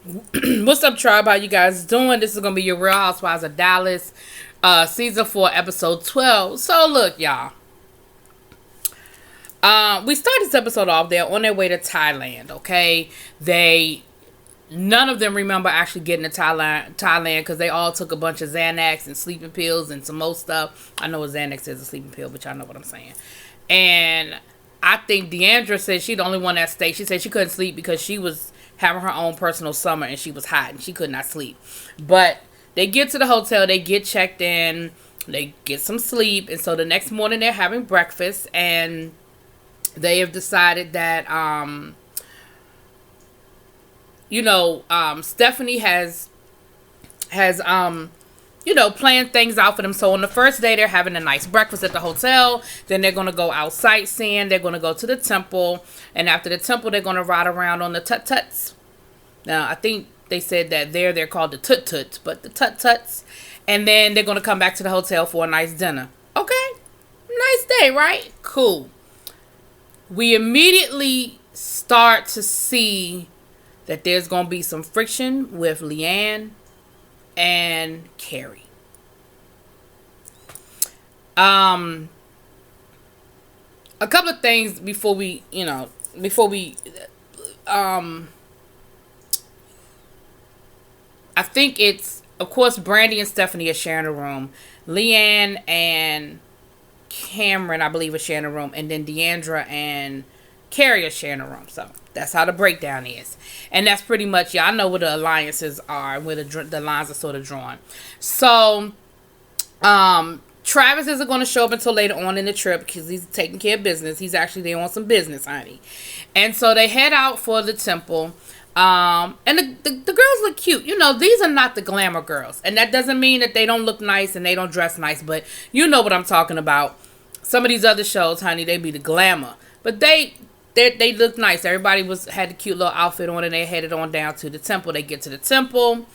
What's up, tribe? How you guys doing? This is gonna be your Real Housewives of Dallas, season 4, episode 12. So look, y'all. We start this episode off. They're on their way to Thailand. Okay, none of them remember actually getting to Thailand because they all took a bunch of Xanax and sleeping pills and some more stuff. I know what Xanax is, a sleeping pill, but y'all know what I'm saying. And I think Deandra said she's the only one that stayed. She said she couldn't sleep because she was having her own personal summer and she was hot and she could not sleep. But they get to the hotel, they get checked in, they get some sleep, and so the next morning they're having breakfast, and they have decided that Stephanie has planned things out for them. So on the first day, they're having a nice breakfast at the hotel. Then they're going to go out sightseeing. They're going to go to the temple. And after the temple, they're going to ride around on the tut-tuts. Now, I think they said that they're called the tut-tuts, but the tut-tuts. And then they're going to come back to the hotel for a nice dinner. Okay. Nice day, right? Cool. We immediately start to see that there's going to be some friction with Leanne and Carrie. A couple of things before we I think it's, of course, Brandy and Stephanie are sharing a room. Leanne and Cameron, I believe, are sharing a room, and then Deandra and Carrie are sharing a room. So that's how the breakdown is, and that's pretty much, y'all know where the alliances are, where the lines are sort of drawn. So, Travis isn't going to show up until later on in the trip because he's taking care of business. He's actually there on some business, honey. And so they head out for the temple. And the girls look cute. These are not the glamour girls, and that doesn't mean that they don't look nice and they don't dress nice, but you know what I'm talking about. Some of these other shows, honey, they be the glamour, but they look nice. Everybody had a cute little outfit on, and they headed on down to the temple. They get to the temple,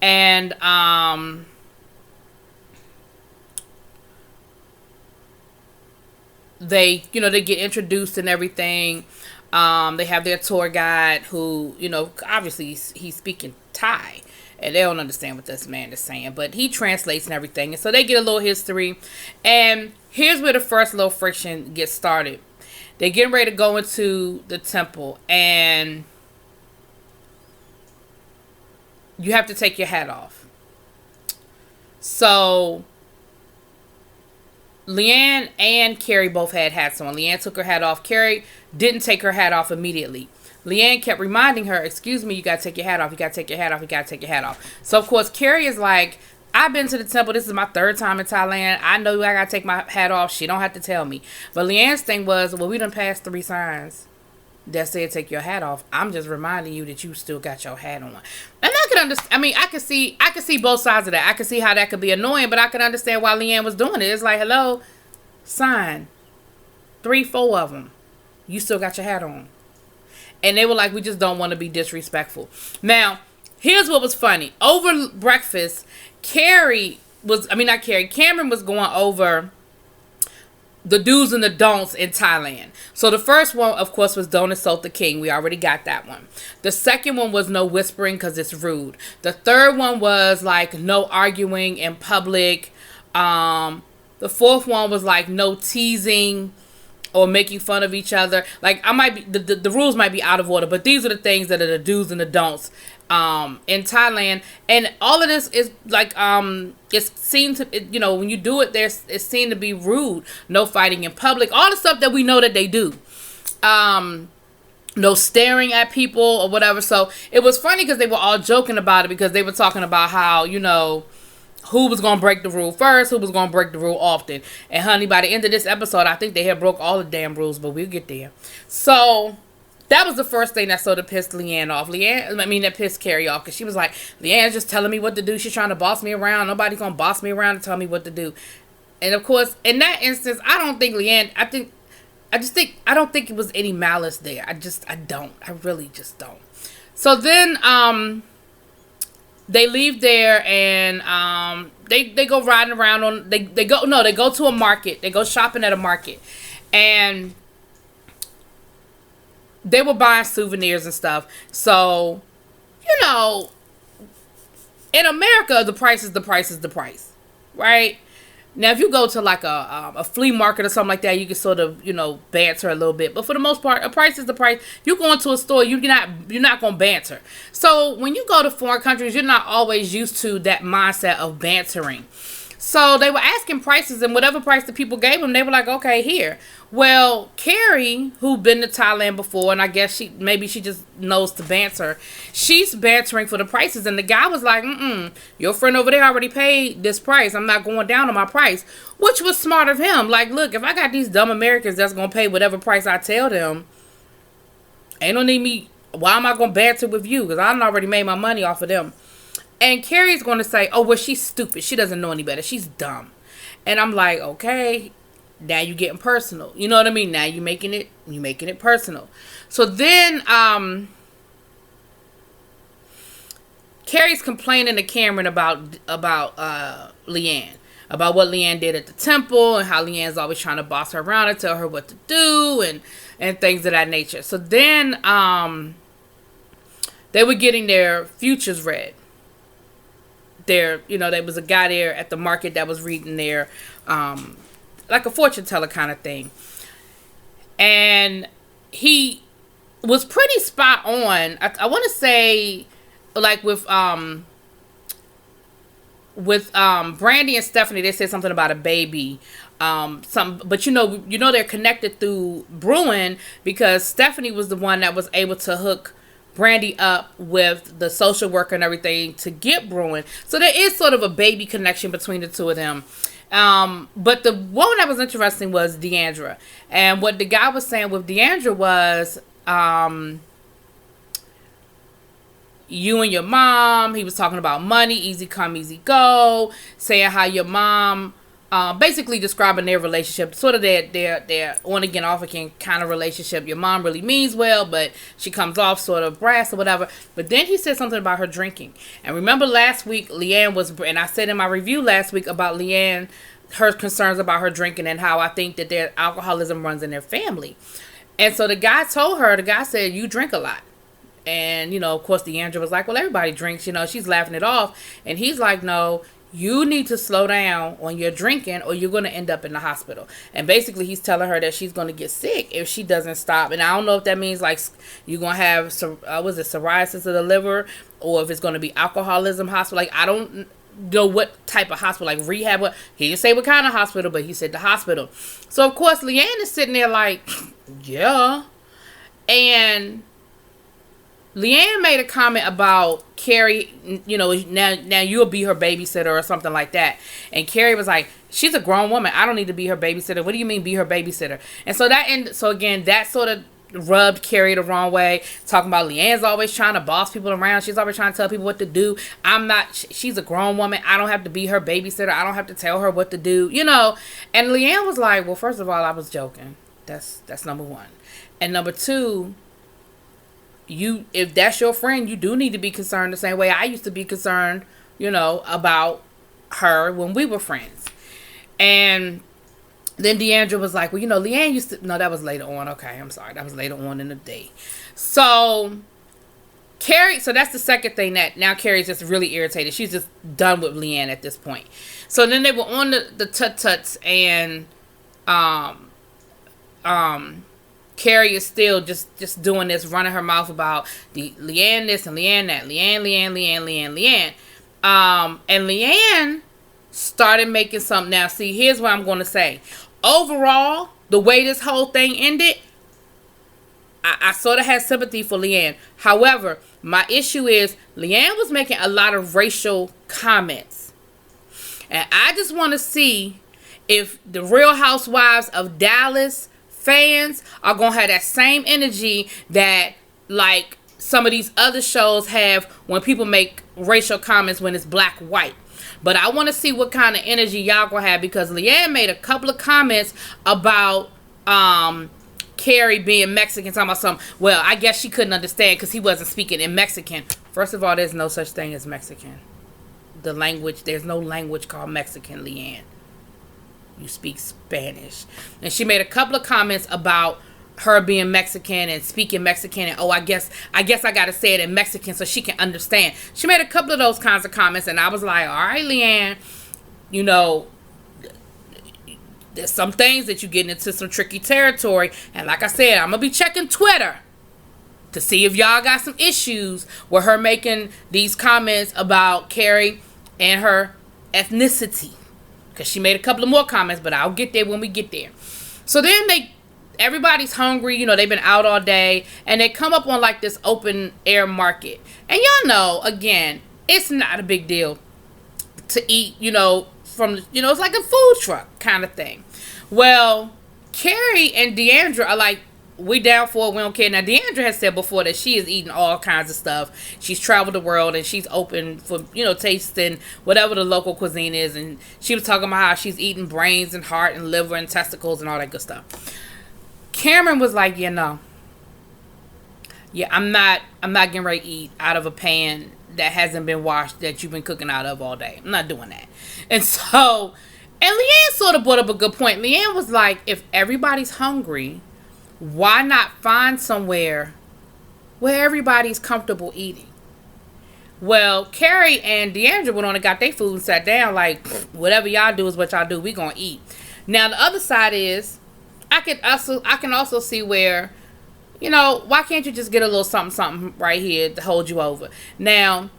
and they get introduced and everything. They have their tour guide who, obviously he's speaking Thai, and they don't understand what this man is saying, but he translates and everything. And so they get a little history, and here's where the first little friction gets started. They're getting ready to go into the temple, and you have to take your hat off. So Leanne and Carrie both had hats on. Leanne took her hat off. Carrie didn't take her hat off immediately. Leanne kept reminding her, excuse me, you got to take your hat off. You got to take your hat off. You got to take your hat off. So, of course, Carrie is like, I've been to the temple. This is my third time in Thailand. I know I got to take my hat off. She don't have to tell me. But Leanne's thing was, well, we done passed 3 signs that said take your hat off. I'm just reminding you that you still got your hat on. And I can understand. I mean, I can see both sides of that. I can see how that could be annoying, but I can understand why Leanne was doing it. It's like, hello, sign 3, 4 of them. You still got your hat on. And they were like, we just don't want to be disrespectful. Now, here's what was funny. Over breakfast, Cameron was going over the do's and the don'ts in Thailand. So the first one, of course, was don't insult the king. We already got that one. The second one was no whispering because it's rude. The third one was like no arguing in public. The fourth one was like no teasing or making fun of each other. Like, I might be the rules might be out of order, but these are the things that are the do's and the don'ts in Thailand. And all of this is like it seems to, when you do it, it seemed to be rude. No fighting in public, all the stuff that we know that they do. No staring at people or whatever. So it was funny because they were all joking about it, because they were talking about how, who was going to break the rule first, who was going to break the rule often. And honey, by the end of this episode, I think they had broke all the damn rules, but we'll get there. So that was the first thing that sort of pissed Leanne off. That pissed Carrie off, because she was like, Leanne's just telling me what to do. She's trying to boss me around. Nobody's going to boss me around and tell me what to do. And of course, in that instance, I don't think Leanne, I don't think it was any malice there. I really just don't. So then, they leave there, and they go riding around on, they go to a market. They go shopping at a market, and they were buying souvenirs and stuff. So you know, in America, the price is the price is the price, right? Now, if you go to like a flea market or something like that, you can sort of, you know, banter a little bit. But for the most part, a price is the price. You go into a store, you're not gonna banter. So when you go to foreign countries, you're not always used to that mindset of bantering. So they were asking prices, and whatever price the people gave them, they were like, okay, here. Well, Carrie, who'd been to Thailand before, and I guess she just knows to banter, she's bantering for the prices, and the guy was like, your friend over there already paid this price. I'm not going down on my price, which was smart of him. Like, look, if I got these dumb Americans that's going to pay whatever price I tell them, ain't no need me, why am I going to banter with you? Because I already made my money off of them. And Carrie's going to say, oh, well, she's stupid. She doesn't know any better. She's dumb. And I'm like, okay, now you're getting personal. You know what I mean? Now you're making it personal. So then Carrie's complaining to Cameron about Leanne. About what Leanne did at the temple and how Leanne's always trying to boss her around and tell her what to do and things of that nature. So then they were getting their futures read. There was a guy there at the market that was reading their, like a fortune teller kind of thing. And he was pretty spot on. I want to say, like with Brandy and Stephanie, they said something about a baby. But you know they're connected through Bruin, because Stephanie was the one that was able to hook Brandy up with the social worker and everything to get Bruin. So there is sort of a baby connection between the two of them. But the one that was interesting was Deandra. And what the guy was saying with Deandra was, you and your mom, he was talking about money, easy come, easy go, saying how your mom, basically describing their relationship, sort of their on again, off again kind of relationship. Your mom really means well, but she comes off sort of brass or whatever. But then he said something about her drinking. And remember last week, Leanne was, and I said in my review last week about Leanne, her concerns about her drinking and how I think that their alcoholism runs in their family. And so the guy said, you drink a lot. And, of course, Deandra was like, well, everybody drinks, she's laughing it off. And he's like, no, you need to slow down on your drinking or you're going to end up in the hospital. And basically he's telling her that she's going to get sick if she doesn't stop. And I don't know if that means like you're going to have, psoriasis of the liver, or if it's going to be alcoholism hospital. Like, I don't know what type of hospital, like rehab. He didn't say what kind of hospital, but he said the hospital. So, of course, Leanne is sitting there like, yeah. And Leanne made a comment about Carrie, now you'll be her babysitter or something like that. And Carrie was like, she's a grown woman. I don't need to be her babysitter. What do you mean be her babysitter? And so that sort of rubbed Carrie the wrong way. Talking about Leanne's always trying to boss people around. She's always trying to tell people what to do. She's a grown woman. I don't have to be her babysitter. I don't have to tell her what to do, And Leanne was like, well, first of all, I was joking. That's number one. And number two, if that's your friend, you do need to be concerned the same way I used to be concerned, about her when we were friends. And then Deandra was like, well, Leanne used to, no, that was later on. Okay, I'm sorry. That was later on in the day. So Carrie, so that's the second thing that now Carrie's just really irritated. She's just done with Leanne at this point. So then they were on the tut-tuts, and Carrie is still just doing this, running her mouth about the Leanne this and Leanne that. Leanne. And Leanne started making something. Now, see, here's what I'm going to say. Overall, the way this whole thing ended, I sort of had sympathy for Leanne. However, my issue is Leanne was making a lot of racial comments. And I just want to see if the Real Housewives of Dallas fans are going to have that same energy that like some of these other shows have when people make racial comments when it's black white. But I want to see what kind of energy y'all going to have, because Leanne made a couple of comments about Carrie being Mexican, talking about something. Well, I guess she couldn't understand because he wasn't speaking in Mexican. First of all, there's no such thing as Mexican. There's no language called Mexican, Leanne. You speak Spanish. And she made a couple of comments about her being Mexican and speaking Mexican, and I guess I gotta say it in Mexican so she can understand. She made a couple of those kinds of comments, and I was like, all right, Leanne, you know, there's some things that you getting into some tricky territory. And like I said, I'm gonna be checking Twitter to see if y'all got some issues with her making these comments about Carrie and her ethnicity, because she made a couple of more comments, but I'll get there when we get there. So then everybody's hungry, you know, they've been out all day, and they come up on like this open air market. And y'all know, again, it's not a big deal to eat, you know, from, you know, it's like a food truck kind of thing. Well, Carrie and Deandra are like, we down for it, we don't care. Now, Deandra has said before that she is eating all kinds of stuff. She's traveled the world, and she's open for, you know, tasting whatever the local cuisine is. And she was talking about how she's eating brains and heart and liver and testicles and all that good stuff. Cameron was like, I'm not getting ready to eat out of a pan that hasn't been washed, that you've been cooking out of all day. I'm not doing that. And so, and Leanne sort of brought up a good point. Leanne was like, if everybody's hungry, why not find somewhere where everybody's comfortable eating? Well, Carrie and Deandra went on and got their food and sat down like, whatever y'all do is what y'all do. We gonna eat. Now, the other side is, I can also see where, you know, why can't you just get a little something right here to hold you over? Now,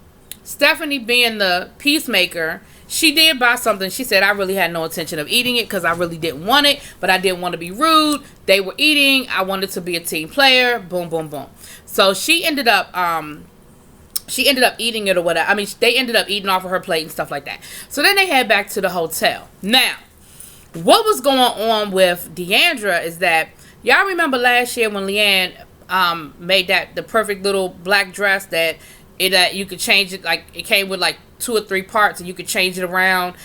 Stephanie, being the peacemaker, she did buy something. She said, I really had no intention of eating it because I really didn't want it, but I didn't want to be rude. They were eating. I wanted to be a team player. Boom, boom, boom. So she ended up eating it or whatever. I mean, they ended up eating off of her plate and stuff like that. So then they head back to the hotel. Now, what was going on with Deandra is that, y'all remember last year when Leanne made the perfect little black dress that you could change it, like it came with like 2 or 3 parts, and you could change it around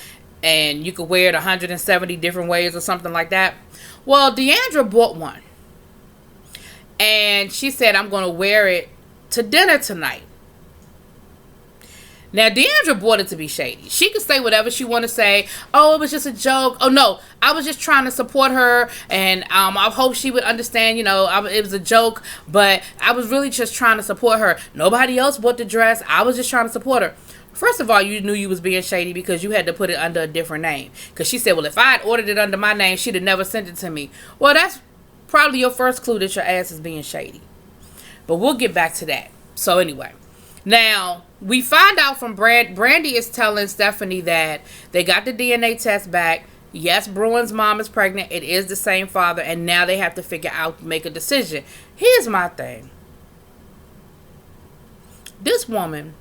and you could wear it 170 different ways or something like that. Well, Deandra bought one, and she said, I'm going to wear it to dinner tonight. Now, Deandra bought it to be shady. She could say whatever she want to say. Oh, it was just a joke. Oh, no, I was just trying to support her, and I hope she would understand, you know, it was a joke, but I was really just trying to support her. Nobody else bought the dress. I was just trying to support her. First of all, you knew you was being shady because you had to put it under a different name. Because she said, well, if I had ordered it under my name, she'd have never sent it to me. Well, that's probably your first clue that your ass is being shady. But we'll get back to that. So anyway, now we find out from Brandy is telling Stephanie that they got the DNA test back. Yes, Bruin's mom is pregnant. It is the same father. And now they have to make a decision. Here's my thing. This woman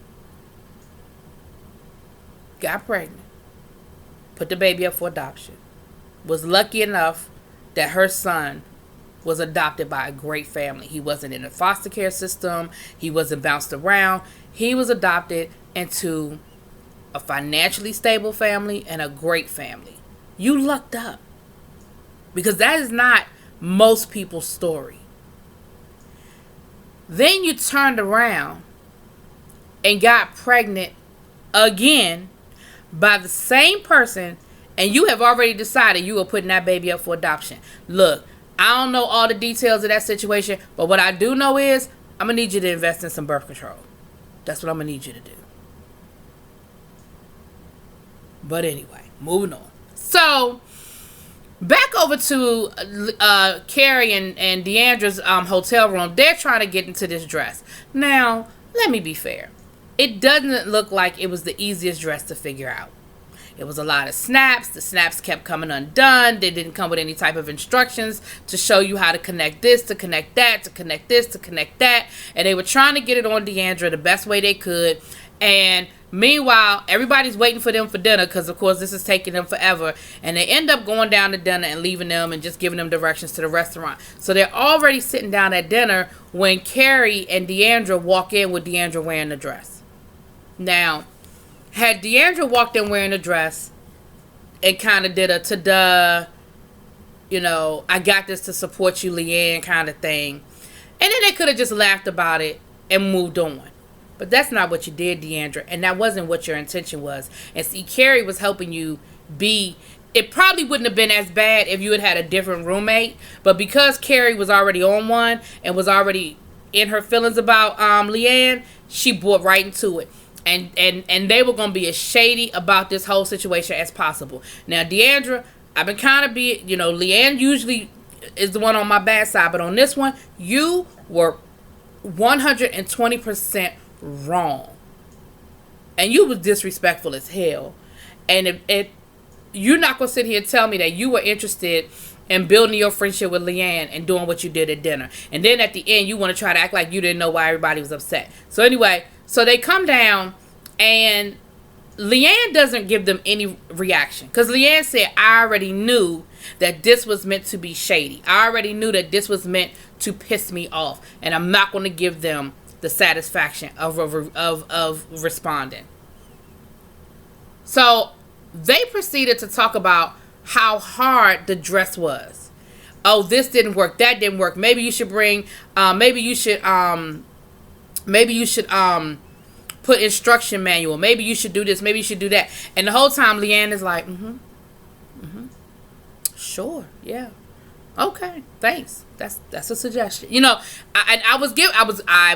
got pregnant, put the baby up for adoption, was lucky enough that her son was adopted by a great family. He wasn't in a foster care system. He wasn't bounced around. He was adopted into a financially stable family and a great family. You lucked up, because that is not most people's story. Then you turned around and got pregnant again by the same person, and you have already decided you are putting that baby up for adoption. Look, I don't know all the details of that situation, but what I do know is I'm going to need you to invest in some birth control. That's what I'm going to need you to do. But anyway, moving on. So, back over to Carrie and Deandra's hotel room. They're trying to get into this dress. Now, let me be fair. It doesn't look like it was the easiest dress to figure out. It was a lot of snaps. The snaps kept coming undone. They didn't come with any type of instructions to show you how to connect this, to connect that, to connect this, to connect that. And they were trying to get it on Deandra the best way they could. And meanwhile, everybody's waiting for them for dinner because, of course, this is taking them forever. And they end up going down to dinner and leaving them and just giving them directions to the restaurant. So they're already sitting down at dinner when Carrie and Deandra walk in with Deandra wearing the dress. Now, had Deandra walked in wearing a dress and kind of did a ta-da, you know, I got this to support you, Leanne, kind of thing. And then they could have just laughed about it and moved on. But that's not what you did, Deandra. And that wasn't what your intention was. And see, Carrie was helping you be it probably wouldn't have been as bad if you had a different roommate. But because Carrie was already on one and was already in her feelings about Leanne, she bought right into it. And they were going to be as shady about this whole situation as possible. Now, Deandra, I've been kind of Leanne usually is the one on my bad side. But on this one, you were 120% wrong. And you was disrespectful as hell. And if you're not going to sit here and tell me that you were interested in building your friendship with Leanne and doing what you did at dinner. And then at the end, you want to try to act like you didn't know why everybody was upset. So anyway, so they come down and Leanne doesn't give them any reaction. Because Leanne said, I already knew that this was meant to be shady. I already knew that this was meant to piss me off. And I'm not going to give them the satisfaction of responding. So they proceeded to talk about how hard the dress was. Oh, this didn't work. That didn't work. Maybe you should bring. Maybe you should put instruction manual. Maybe you should do this. Maybe you should do that. And the whole time, Leanne is like, sure, yeah, okay, thanks. That's a suggestion. I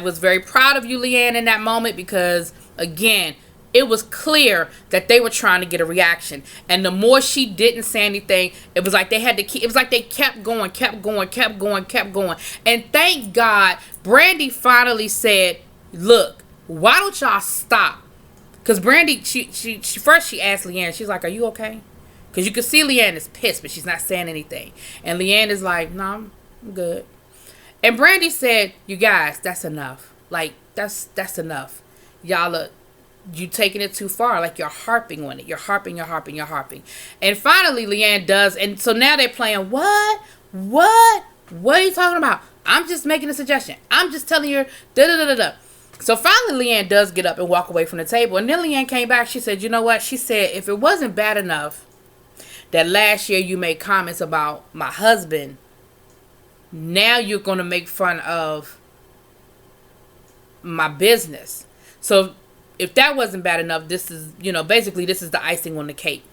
was very proud of you, Leanne, in that moment because again, it was clear that they were trying to get a reaction. And the more she didn't say anything, it was like they had to keep, it was like they kept going. And thank God, Brandy finally said, look, why don't y'all stop? Because Brandy, she first asked Leanne, she's like, are you okay? Because you can see Leanne is pissed, but she's not saying anything. And Leanne is like, no, I'm good. And Brandy said, you guys, that's enough. Like, that's enough. Y'all you taking it too far. Like, you're harping on it. You're harping. And finally, Leanne does. And so now they're playing, what? What are you talking about? I'm just making a suggestion. I'm just telling you, da-da-da-da-da. So finally, Leanne does get up and walk away from the table. And then Leanne came back. She said, you know what? She said, if it wasn't bad enough that last year you made comments about my husband, now you're going to make fun of my business. So if that wasn't bad enough, this is, basically this is the icing on the cake.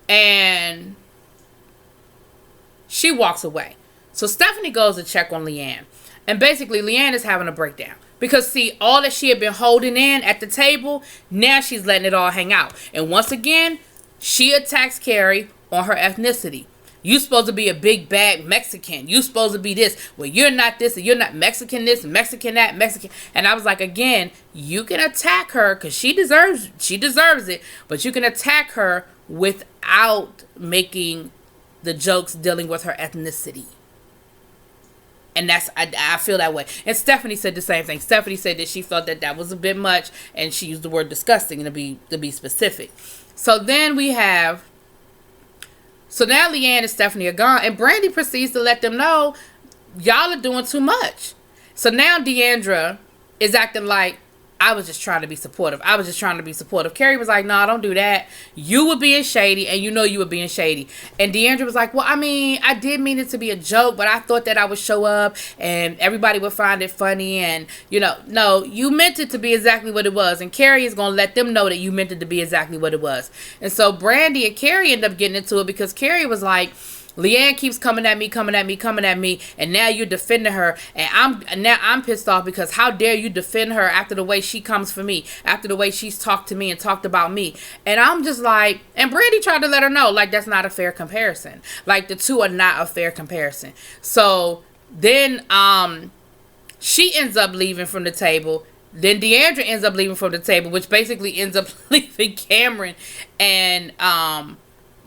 And she walks away. So Stephanie goes to check on Leanne. And basically Leanne is having a breakdown. Because see, all that she had been holding in at the table, now she's letting it all hang out. And once again, she attacks Carrie on her ethnicity. You supposed to be a big bad Mexican. You supposed to be this. Well, you're not this, and you're not Mexican this, Mexican that, Mexican. And I was like, again, you can attack her because she deserves it. But you can attack her without making the jokes dealing with her ethnicity. And I feel that way. And Stephanie said the same thing. Stephanie said that she felt that was a bit much, and she used the word disgusting to be specific. So then So now Leanne and Stephanie are gone, and Brandy proceeds to let them know, y'all are doing too much. So now Deandra is acting like, I was just trying to be supportive. Carrie was like, no, don't do that. You were being shady, and you know you were being shady. And Deandra was like, well, I mean, I did mean it to be a joke, but I thought that I would show up, and everybody would find it funny, and, no, you meant it to be exactly what it was. And Carrie is going to let them know that you meant it to be exactly what it was. And so Brandy and Carrie end up getting into it because Carrie was like, Leanne keeps coming at me, and now you're defending her, and I'm pissed off because how dare you defend her after the way she comes for me, after the way she's talked to me and talked about me. And I'm just like, and Brandy tried to let her know, like, that's not a fair comparison. Like, the two are not a fair comparison. So then she ends up leaving from the table. Then Deandra ends up leaving from the table, which basically ends up leaving Cameron and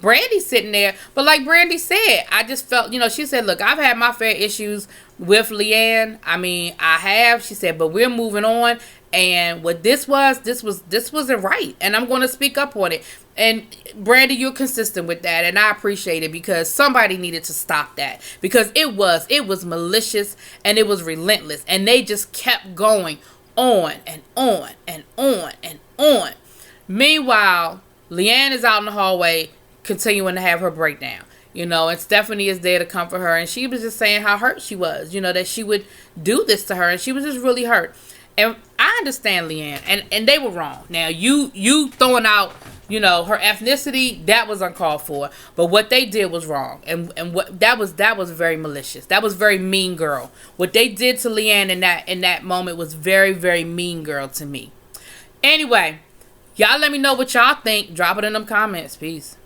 Brandy sitting there. But like Brandy said, I just felt, she said, look, I've had my fair issues with Leanne. I mean, I have. She said, but we're moving on. And what this wasn't right. And I'm going to speak up on it. And Brandy, you're consistent with that. And I appreciate it because somebody needed to stop that. Because it was malicious and it was relentless. And they just kept going on and on and on and on. Meanwhile, Leanne is out in the hallway continuing to have her breakdown, and Stephanie is there to comfort her, and she was just saying how hurt she was, that she would do this to her, and she was just really hurt. And I understand Leanne, and they were wrong. Now you throwing out you know, her ethnicity, that was uncalled for. But what they did was wrong, and what that was very malicious. That was very mean girl. What they did to Leanne in that moment was very, very mean girl to me. Anyway, y'all let me know what y'all think. Drop it in them comments. Peace.